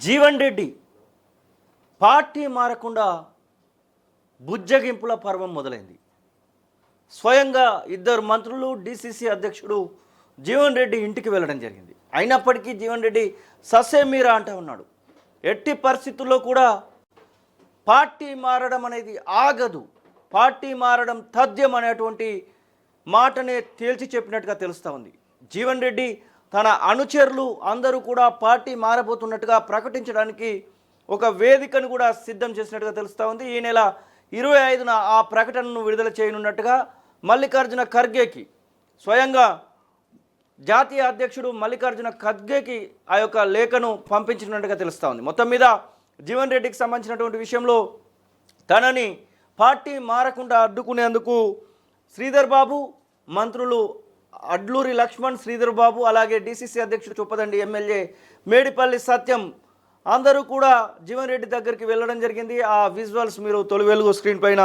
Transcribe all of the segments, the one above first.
Jeevan Reddy party మారకుండా బుజ్జగింపుల పర్వం మొదలైంది. స్వయంగా ఇద్దరు మంత్రులు డిసిసి అధ్యక్షుడు జీవన్ రెడ్డి ఇంటికి వెళ్ళడం జరిగింది. అయినప్పటికీ జీవన్ రెడ్డి ససేమీరా అంటూ ఉన్నాడు. ఎట్టి పరిస్థితుల్లో కూడా పార్టీ మారడం అనేది ఆగదు, పార్టీ మారడం తథ్యం అనేటువంటి మాటనే తేల్చి చెప్పినట్టుగా తెలుస్తూ ఉంది. జీవన్ రెడ్డి తన అనుచరులు అందరూ కూడా పార్టీ మారబోతున్నట్టుగా ప్రకటించడానికి ఒక వేదికను కూడా సిద్ధం చేసినట్టుగా తెలుస్తూ ఉంది. ఈ నెల 25న ఆ ప్రకటనను విడుదల చేయనున్నట్టుగా మల్లికార్జున ఖర్గేకి స్వయంగా జాతీయ అధ్యక్షుడు మల్లికార్జున ఖర్గేకి ఆ యొక్క లేఖను పంపించినట్టుగా తెలుస్తూ ఉంది. మొత్తం మీద జీవన్ రెడ్డికి సంబంధించినటువంటి విషయంలో తనని పార్టీ మారకుండా అడ్డుకునేందుకు శ్రీధర్ బాబు, మంత్రులు అడ్లూరి లక్ష్మణ్, శ్రీధర్ బాబు, అలాగే డిసిసి అధ్యక్షుడు చొప్పదండి ఎమ్మెల్యే మేడిపల్లి సత్యం అందరూ కూడా జీవన్ రెడ్డి దగ్గరికి వెళ్ళడం జరిగింది. ఆ విజువల్స్ మీరు తొలి వెలుగు స్క్రీన్ పైన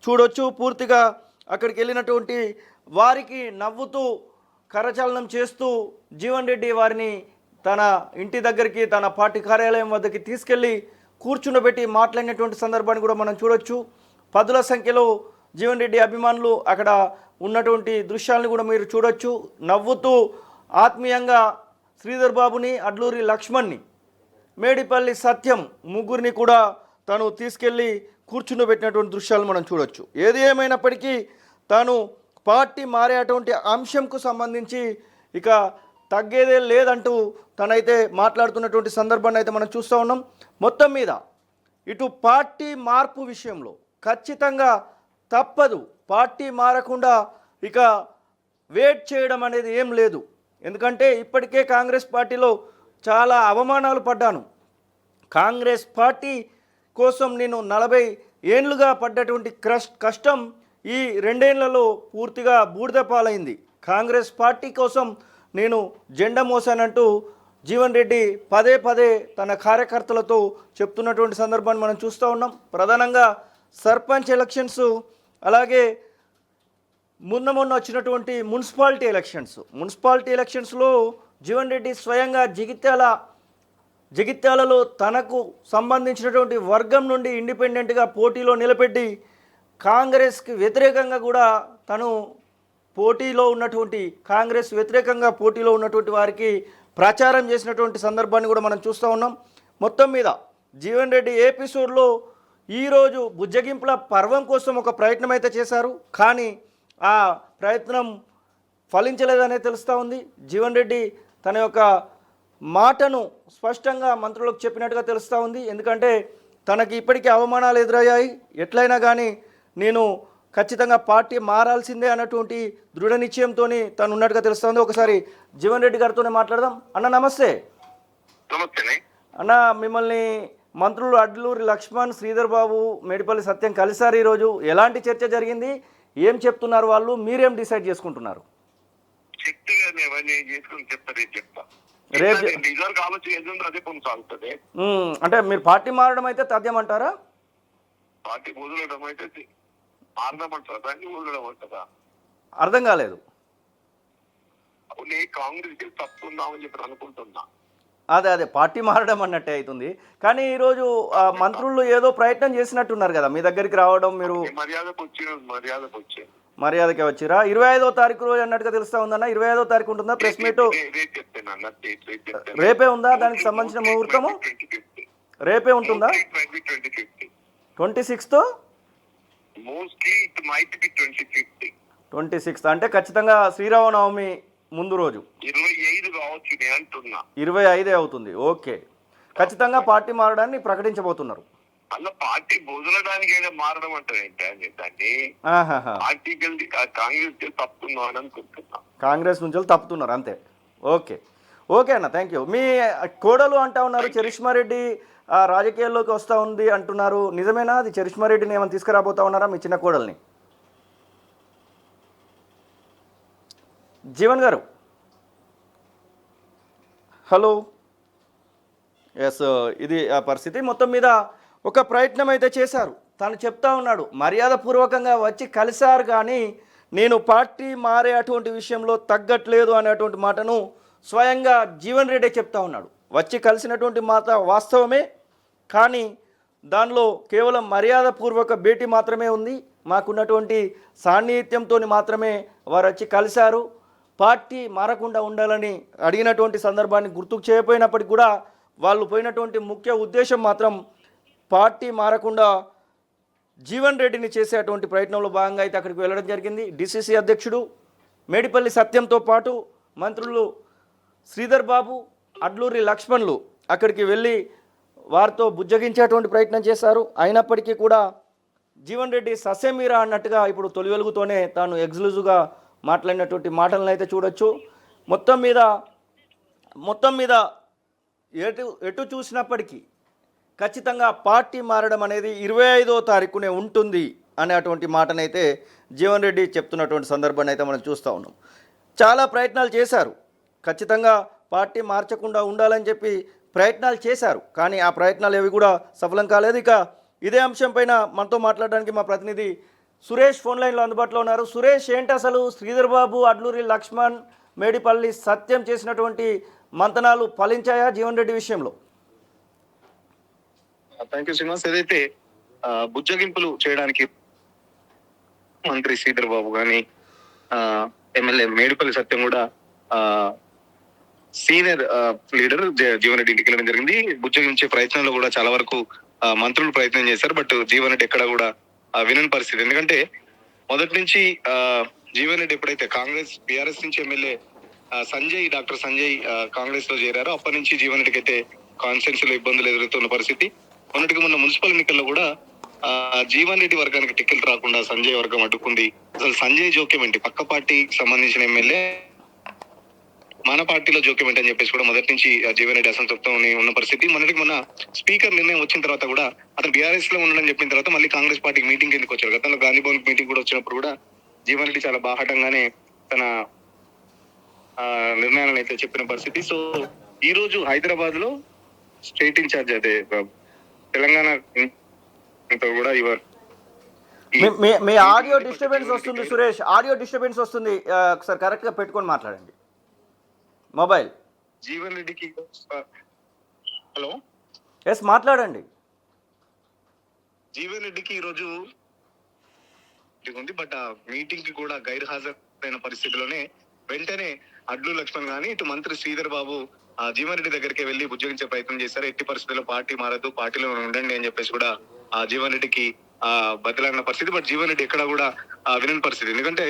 చూడొచ్చు. పూర్తిగా అక్కడికి వెళ్ళినటువంటి వారికి నవ్వుతూ కరచాలనం చేస్తూ జీవన్ రెడ్డి వారిని తన ఇంటి దగ్గరికి, తన పార్టీ కార్యాలయం వద్దకి తీసుకెళ్ళి కూర్చుండబెట్టి మాట్లాడినటువంటి సందర్భాన్ని కూడా మనం చూడొచ్చు. పదుల సంఖ్యలో జీవన్ రెడ్డి అభిమానులు అక్కడ ఉన్నటువంటి దృశ్యాలను కూడా మీరు చూడొచ్చు. నవ్వుతూ ఆత్మీయంగా శ్రీధర్ బాబుని, అడ్లూరి లక్ష్మణ్ని, మేడిపల్లి సత్యం ముగ్గురిని కూడా తను తీసుకెళ్ళి కూర్చుండబెట్టినటువంటి దృశ్యాలు మనం చూడొచ్చు. ఏది ఏమైనప్పటికీ తాను పార్టీ మారేటువంటి అంశంకు సంబంధించి ఇక తగ్గేదే లేదంటూ తనైతే మాట్లాడుతున్నటువంటి సందర్భాన్ని అయితే మనం చూస్తూ ఉన్నాం. మొత్తం మీద ఇటు పార్టీ మార్పు విషయంలో ఖచ్చితంగా తప్పదు, పార్టీ మారకుండా ఇక వెయిట్ చేయడం అనేది ఏం లేదు. ఎందుకంటే ఇప్పటికే కాంగ్రెస్ పార్టీలో చాలా అవమానాలు పడ్డాను. కాంగ్రెస్ పార్టీ కోసం నేను 40 ఏళ్ళుగా పడ్డటువంటి కష్టం ఈ 2 ఏళ్లలో పూర్తిగా బూడిద పాలైంది. కాంగ్రెస్ పార్టీ కోసం నేను జెండా మోసానంటూ జీవన్ రెడ్డి పదే పదే తన కార్యకర్తలతో చెప్తున్నటువంటి సందర్భాన్ని మనం చూస్తూ ఉన్నాం. ప్రధానంగా సర్పంచ్ ఎలక్షన్స్, అలాగే మొన్న వచ్చినటువంటి మున్సిపాలిటీ ఎలక్షన్స్లో జీవన్ రెడ్డి స్వయంగా జగిత్యాలలో తనకు సంబంధించినటువంటి వర్గం నుండి ఇండిపెండెంట్గా పోటీలో నిలబెట్టి కాంగ్రెస్కి వ్యతిరేకంగా కూడా తను కాంగ్రెస్ వ్యతిరేకంగా పోటీలో ఉన్నటువంటి వారికి ప్రచారం చేసినటువంటి సందర్భాన్ని కూడా మనం చూస్తూ ఉన్నాం. మొత్తం మీద జీవన్ రెడ్డి ఎపిసోడ్లో ఈరోజు బుజ్జగింపుల పర్వం కోసం ఒక ప్రయత్నం అయితే చేశారు. కానీ ఆ ప్రయత్నం ఫలించలేదనే తెలుస్తూ ఉంది. జీవన్ రెడ్డి తన యొక్క మాటను స్పష్టంగా మంత్రులకు చెప్పినట్టుగా తెలుస్తూ ఉంది. ఎందుకంటే తనకి ఇప్పటికీ అవమానాలు ఎదురయ్యాయి, ఎట్లయినా కానీ నేను ఖచ్చితంగా పార్టీ మారాల్సిందే అన్నటువంటి దృఢ నిశ్చయంతో తను ఉన్నట్టుగా తెలుస్తూ ఉంది. ఒకసారి జీవన్ రెడ్డి గారితోనే మాట్లాడదాం. అన్న నమస్తే. నమస్తే అన్న, మిమ్మల్ని మంత్రులు అడ్లూరి లక్ష్మణ్, శ్రీధర్ బాబు, మేడిపల్లి సత్యం కలిసారు. ఈరోజు ఎలాంటి చర్చ జరిగింది, ఏం చెప్తున్నారు వాళ్ళు, మీరేం డిసైడ్ చేసుకుంటున్నారు? అంటే మీరు పార్టీ మారడం అయితే తథ్యం అంటారా? పార్టీ వదలడం అయితే అర్థం కాలేదు. కాంగ్రెస్ తప్పుందామని చెప్పి అనుకుంటున్నా. అదే పార్టీ మారడం అన్నట్టే అవుతుంది. కానీ ఈరోజు మంత్రులు ఏదో ప్రయత్నం చేసినట్టున్నారు కదా మీ దగ్గరికి రావడం, మీరు మర్యాదకే వచ్చిరా? 25వ తారీఖు రోజు అన్నట్టుగా తెలుస్తా ఉందన్న. 25వ తారీఖు ఉంటుందా ప్రెస్ మీట్? రేపే ఉందా దానికి సంబంధించిన ముహూర్తము? రేపే ఉంటుందా? 26th 26th అంటే ఖచ్చితంగా శ్రీరామనవమి ముందు రోజు 25 అవుతుంది. ఓకే, ఖచ్చితంగా పార్టీ మారడాన్ని ప్రకటించబోతున్నారు. అలా పార్టీ బోధనడానికి మారడం అంటే కాంగ్రెస్ నుంచి తప్పుతున్నారు అంతే. ఓకే అన్న, థ్యాంక్ యూ. మీ కోడలు అంటా ఉన్నారు చరిష్మారెడ్డి రాజకీయాల్లోకి వస్తూ ఉంది అంటున్నారు, నిజమేనా? అది చరిష్మారెడ్డిని ఏమైనా తీసుకురాబోతా ఉన్నారా మీ చిన్న కోడల్ని? జీవన్ గారు, హలో. ఎస్, ఇది ఆ పరిస్థితి. మొత్తం మీద ఒక ప్రయత్నం అయితే చేశారు. తను చెప్తా ఉన్నాడు, మర్యాదపూర్వకంగా వచ్చి కలిశారు కానీ నేను పార్టీ మారే అటువంటి విషయంలో తగ్గట్లేదు అనేటువంటి మాటను స్వయంగా జీవన్ రెడ్డి చెప్తా ఉన్నాడు. వచ్చి కలిసినటువంటి మాట వాస్తవమే, కానీ దానిలో కేవలం మర్యాదపూర్వక భేటీ మాత్రమే ఉంది. మాకున్నటువంటి సాన్నిహిత్యంతో మాత్రమే వారు వచ్చి కలిశారు. పార్టీ మారకుండా ఉండాలని అడిగినటువంటి సందర్భాన్ని గుర్తుకు చేయకపోయినప్పటికీ కూడా వాళ్ళు పోయినటువంటి ముఖ్య ఉద్దేశం మాత్రం పార్టీ మారకుండా జీవన్ రెడ్డిని చేసేటువంటి ప్రయత్నంలో భాగంగా అయితే అక్కడికి వెళ్ళడం జరిగింది. డిసిసి అధ్యక్షుడు మేడిపల్లి సత్యంతో పాటు మంత్రులు శ్రీధర్ బాబు, అడ్లూరి లక్ష్మణ్లు అక్కడికి వెళ్ళి వారితో బుజ్జగించేటువంటి ప్రయత్నం చేశారు. అయినప్పటికీ కూడా జీవన్ రెడ్డి ససేమీరా అన్నట్టుగా ఇప్పుడు తొలి వెలుగుతోనే తాను ఎక్స్క్లూజివ్గా మాట్లాడినటువంటి మాటలను అయితే చూడొచ్చు. మొత్తం మీద ఎటు చూసినప్పటికీ ఖచ్చితంగా పార్టీ మారడం అనేది 25వ తారీఖునే ఉంటుంది అనేటువంటి మాటనైతే జీవన్ రెడ్డి చెప్తున్నటువంటి సందర్భాన్ని అయితే మనం చూస్తూ ఉన్నాం. చాలా ప్రయత్నాలు చేశారు, ఖచ్చితంగా పార్టీ మార్చకుండా ఉండాలని చెప్పి ప్రయత్నాలు చేశారు, కానీ ఆ ప్రయత్నాలు ఏవి కూడా సఫలం కాలేదు. ఇక ఇదే అంశం పైన మనతో మాట్లాడడానికి మా ప్రతినిధి సురేష్ ఫోన్ లైన్లో అందుబాటులో ఉన్నారు. సురేష్, ఏంటి అసలు శ్రీధర్ బాబు, అడ్లూరి లక్ష్మణ్, మేడిపల్లి సత్యం చేసినటువంటి మంతనాలు ఫలించాయా జీవన్ రెడ్డి విషయంలో? Thank you Srinivas. ఏదైతే బుజ్జగింపులు చేయడానికి మంత్రి శ్రీధర్ బాబు గాని ఎమ్మెల్యే మేడిపల్లి సత్యం కూడా సీనియర్ లీడర్ జీవన్ రెడ్డి ఇంటికి వెళ్ళడం జరిగింది. బుజ్జగించే ప్రయత్నంలో కూడా చాలా వరకు మంత్రులు ప్రయత్నం చేశారు. బట్ జీవన్ రెడ్డి ఎక్కడ కూడా వినని పరిస్థితి. ఎందుకంటే మొదటి నుంచి జీవన్ రెడ్డి ఎప్పుడైతే బీఆర్ఎస్ నుంచి ఎమ్మెల్యే డాక్టర్ సంజయ్ కాంగ్రెస్ లో చేరారో అప్పటి నుంచి జీవన్ రెడ్డికి అయితే కాన్స్టిట్యూన్సీ లో ఇబ్బందులు ఎదురవుతున్న పరిస్థితి. మొన్నటికి మొన్న మున్సిపల్ ఎన్నికల్లో కూడా జీవన్ రెడ్డి వర్గానికి టికెట్ రాకుండా సంజయ్ వర్గం అడ్డుకుంది. అసలు సంజయ్ జోక్యం ఏంటి, పక్క పార్టీకి సంబంధించిన ఎమ్మెల్యే మన పార్టీలో జోక్యం ఏంటని చెప్పేసి కూడా మొదటి నుంచి జీవన్ రెడ్డి అసంతృప్తం ఉన్న పరిస్థితి. మొన్న స్పీకర్ నిర్ణయం వచ్చిన తర్వాత కూడా అతను బీఆర్ఎస్ లో ఉండడం చెప్పిన తర్వాత మళ్ళీ కాంగ్రెస్ పార్టీకి మీటింగ్ ఎందుకు వచ్చారు. గతంలో గాంధీ భవన్ మీటింగ్ కూడా వచ్చినప్పుడు కూడా జీవన్ రెడ్డి చాలా బాహాటంగానే తన నిర్ణయాలను అయితే చెప్పిన పరిస్థితి. సో ఈ రోజు హైదరాబాద్ లో స్టేట్ ఇన్ఛార్జ్ అదే తెలంగాణ కూడా మీ ఆడియో డిస్టర్బెన్స్ వస్తుంది సురేష్, ఆడియో డిస్టర్బెన్స్ వస్తుంది, ఒకసారి కరెక్ట్ గా పెట్టుకొని మాట్లాడండి మొబైల్. జీవన్ రెడ్డికి హలో ఎస్ మాట్లాడండి. జీవన్ రెడ్డికి ఈ రోజు ఉంది, బట్ ఆ మీటింగ్ కి కూడా గైర్ హాజరైన పరిస్థితిలోనే వెంటనే అడ్లూరి లక్ష్మణ్ గాని ఇటు మంత్రి శ్రీధర్ బాబు జీవన్ రెడ్డి దగ్గరికి వెళ్లి బుజ్జగించే ప్రయత్నం చేశారు. ఎట్టి పరిస్థితుల్లో పార్టీ మారదు, పార్టీలో ఉండండి అని చెప్పేసి కూడా జీవన్ రెడ్డికి బదిలాడిన పరిస్థితి. బట్ జీవన్ రెడ్డి ఎక్కడ కూడా వినని పరిస్థితి. ఎందుకంటే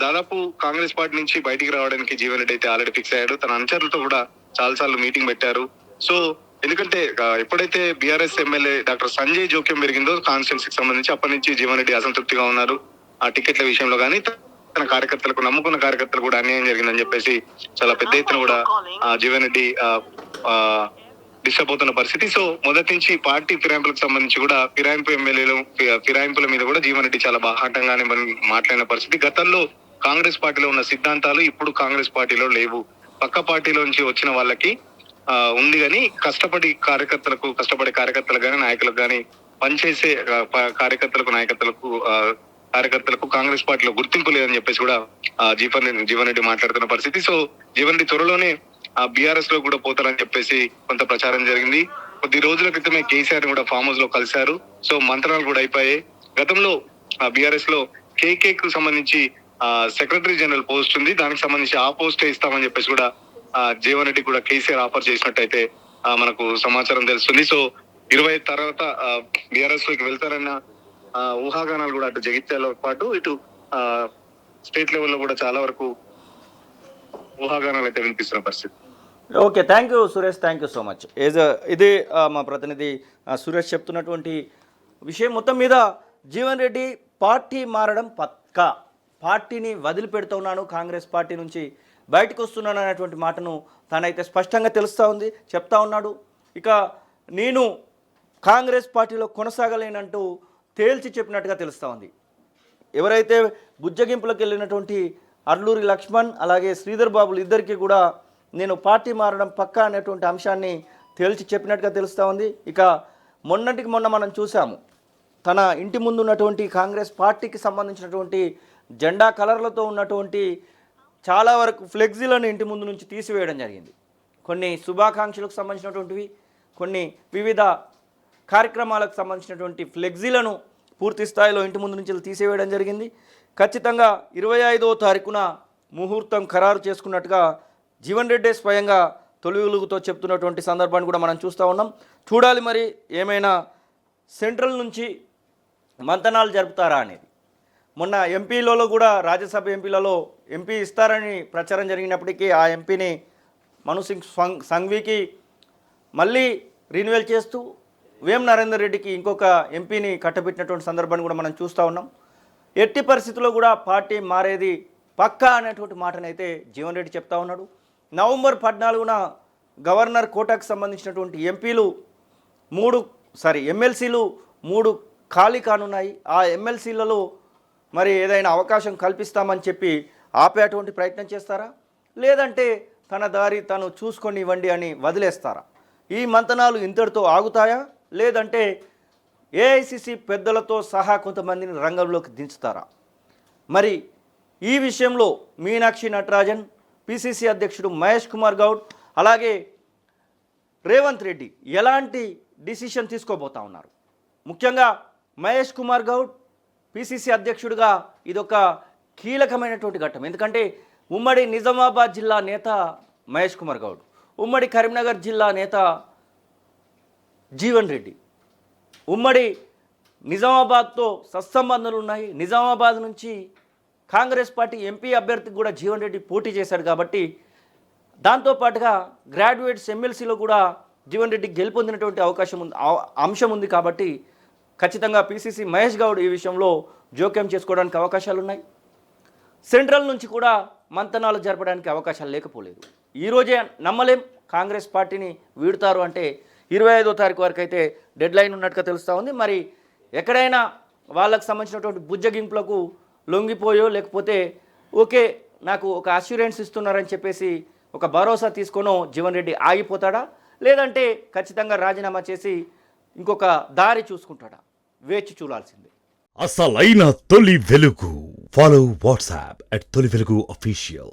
దాదాపు కాంగ్రెస్ పార్టీ నుంచి బయటికి రావడానికి జీవన్ రెడ్డి అయితే ఆల్రెడీ ఫిక్స్ అయ్యాడు. తన అనుచరులతో కూడా చాలా సార్లు మీటింగ్ పెట్టారు. సో ఎందుకంటే ఎప్పుడైతే బీఆర్ఎస్ ఎమ్మెల్యే డాక్టర్ సంజయ్ జోక్యం పెరిగిందో కాన్స్టిట్యున్సీకి సంబంధించి అప్పటి నుంచి జీవన్ రెడ్డి అసంతృప్తిగా ఉన్నారు. ఆ టికెట్ల విషయంలో కానీ తన కార్యకర్తలకు, నమ్ముకున్న కార్యకర్తలు కూడా అన్యాయం జరిగిందని చెప్పేసి చాలా పెద్ద ఎత్తున కూడా జీవన్ రెడ్డి డిస్టర్బ్ అవుతున్న పరిస్థితి. సో మొదటి నుంచి పార్టీ ఫిరాయింపులకు సంబంధించి కూడా ఫిరాయింపుల మీద కూడా జీవన్ రెడ్డి చాలా బాహాటంగానే మాట్లాడిన పరిస్థితి. గతంలో కాంగ్రెస్ పార్టీలో ఉన్న సిద్ధాంతాలు ఇప్పుడు కాంగ్రెస్ పార్టీలో లేవు. పక్క పార్టీలో నుంచి వచ్చిన వాళ్ళకి ఉంది కానీ కష్టపడే కార్యకర్తలకు కానీ నాయకులకు కానీ పనిచేసే కార్యకర్తలకు కాంగ్రెస్ పార్టీలో గుర్తింపు లేదని చెప్పేసి కూడా జీవన్ రెడ్డి మాట్లాడుతున్న పరిస్థితి. సో జీవన్ రెడ్డి త్వరలోనే బీఆర్ఎస్ లో కూడా పోతారని చెప్పేసి కొంత ప్రచారం జరిగింది. కొద్ది రోజుల క్రితమే కేసీఆర్ కూడా ఫామ్ హౌస్ లో కలిశారు. సో మంత్రాలు కూడా అయిపోయాయి. గతంలో బీఆర్ఎస్ లో కేకే కు సంబంధించి సెక్రటరీ జనరల్ పోస్ట్ ఉంది, దానికి సంబంధించి ఆ పోస్టే ఇస్తామని చెప్పేసి కూడా జీవన్ రెడ్డి కూడా కేసీఆర్ ఆఫర్ చేసినట్టయితే మనకు సమాచారం తెలుస్తుంది. సో 25 తర్వాత బీఆర్ఎస్ లోకి వెళ్తారన్న ఊహాగానాలు కూడా అటు జగిత్యాలతో పాటు ఇటు స్టేట్ లెవెల్లో కూడా చాలా వరకు ఊహాగానాలు అయితే వినిపిస్తున్న పరిస్థితి. Okay, thank you Suresh, thank you so much. ఇదే మా ప్రతినిధి సురేష్ చెప్తున్నటువంటి విషయం. మొత్తం మీద జీవన్ రెడ్డి పార్టీ మారడం పక్కా, పార్టీని వదిలిపెడుతున్నాను, కాంగ్రెస్ పార్టీ నుంచి బయటకు వస్తున్నాను అనేటువంటి మాటను తనైతే స్పష్టంగా చెప్తా ఉన్నాడు. ఇక నేను కాంగ్రెస్ పార్టీలో కొనసాగలేనంటూ తేల్చి చెప్పినట్టుగా తెలుస్తూ ఉంది. ఎవరైతే బుజ్జగింపులకు వెళ్ళినటువంటి అడ్లూరి లక్ష్మణ్ అలాగే శ్రీధర్ బాబులు ఇద్దరికి కూడా నేను పార్టీ మారడం పక్కా అనేటువంటి అంశాన్ని తేల్చి చెప్పినట్టుగా తెలుస్తూ ఉంది. ఇక మొన్నటికి మొన్న మనం చూసాము, తన ఇంటి ముందు ఉన్నటువంటి కాంగ్రెస్ పార్టీకి సంబంధించినటువంటి జెండా కలర్లతో ఉన్నటువంటి చాలా వరకు ఫ్లెక్సీలను ఇంటి ముందు నుంచి తీసివేయడం జరిగింది. కొన్ని శుభాకాంక్షలకు సంబంధించినటువంటివి, కొన్ని వివిధ కార్యక్రమాలకు సంబంధించినటువంటి ఫ్లెక్సీలను పూర్తి స్థాయిలో ఇంటి ముందు నుంచి తీసివేయడం జరిగింది. ఖచ్చితంగా 25వ తారీఖున ముహూర్తం ఖరారు చేసుకున్నట్టుగా జీవన్ రెడ్డి స్వయంగా తొలి వెలుగుతో చెప్తున్నటువంటి సందర్భాన్ని కూడా మనం చూస్తూ ఉన్నాం. చూడాలి మరి ఏమైనా సెంట్రల్ నుంచి మంతనాలు జరుపుతారా అనేది. మొన్న ఎంపీలలో కూడా రాజ్యసభ ఎంపీలలో ఎంపీ ఇస్తారని ప్రచారం జరిగినప్పటికీ ఆ ఎంపీని మను సింగ్ సంఘ్వీకి మళ్ళీ రిన్యూవల్ చేస్తూ వేం నరేందర్ రెడ్డికి ఇంకొక ఎంపీని కట్టబెట్టినటువంటి సందర్భాన్ని కూడా మనం చూస్తూ ఉన్నాం. ఎట్టి పరిస్థితుల్లో కూడా పార్టీ మారేది పక్కా అనేటువంటి మాటనైతే జీవన్ రెడ్డి చెప్తా ఉన్నాడు. నవంబర్ 14న గవర్నర్ కోటాకు సంబంధించినటువంటి ఎమ్మెల్సీలు 3 ఖాళీ కానున్నాయి. ఆ ఎమ్మెల్సీలలో మరి ఏదైనా అవకాశం కల్పిస్తామని చెప్పి ఆపేటువంటి ప్రయత్నం చేస్తారా, లేదంటే తన దారి తను చూసుకొని ఇవ్వండి అని వదిలేస్తారా? ఈ మంతనాలు ఇంతటితో ఆగుతాయా, లేదంటే ఏఐసిసి పెద్దలతో సహా కొంతమందిని రంగంలోకి దించుతారా? మరి ఈ విషయంలో మీనాక్షి నటరాజన్, పిసిసి అధ్యక్షుడు మహేష్ కుమార్ గౌడ్, అలాగే రేవంత్ రెడ్డి ఎలాంటి డిసిషన్ తీసుకోబోతా ఉన్నారు? ముఖ్యంగా మహేష్ కుమార్ గౌడ్ పిసిసి అధ్యక్షుడిగా ఇదొక కీలకమైనటువంటి ఘట్టం. ఎందుకంటే ఉమ్మడి నిజామాబాద్ జిల్లా నేత మహేష్ కుమార్ గౌడ్, ఉమ్మడి కరీంనగర్ జిల్లా నేత జీవన్ రెడ్డి, ఉమ్మడి నిజామాబాద్తో సత్సంబంధాలు ఉన్నాయి. నిజామాబాద్ నుంచి కాంగ్రెస్ పార్టీ ఎంపీ అభ్యర్థికి కూడా జీవన్ రెడ్డి పోటీ చేశాడు కాబట్టి దాంతోపాటుగా గ్రాడ్యుయేట్స్ ఎమ్మెల్సీలో కూడా జీవన్ రెడ్డి గెలుపొందినటువంటి అంశం ఉంది కాబట్టి ఖచ్చితంగా పిసిసి మహేష్ గౌడ్ ఈ విషయంలో జోక్యం చేసుకోవడానికి అవకాశాలు ఉన్నాయి. సెంట్రల్ నుంచి కూడా మంతనాలు జరపడానికి అవకాశాలు లేకపోలేదు. ఈరోజే నమ్మలేం కాంగ్రెస్ పార్టీని వీడుతారు అంటే 25వ తారీఖు వరకు అయితే డెడ్ లైన్ ఉన్నట్టుగా తెలుస్తూ ఉంది. మరి ఎక్కడైనా వాళ్ళకు సంబంధించినటువంటి బుజ్జగింపులకు లొంగిపోయో లేకపోతే ఓకే నాకు ఒక అష్యూరెన్స్ ఇస్తున్నారని చెప్పేసి ఒక భరోసా తీసుకొనో జీవన్ రెడ్డి ఆగిపోతాడా, లేదంటే ఖచ్చితంగా రాజీనామా చేసి ఇంకొక దారి చూసుకుంటాడా? వేచి చూడాల్సిందే. అసలైన తొలి వెలుగు. ఫాలో వాట్సాప్ @తొలి వెలుగు official.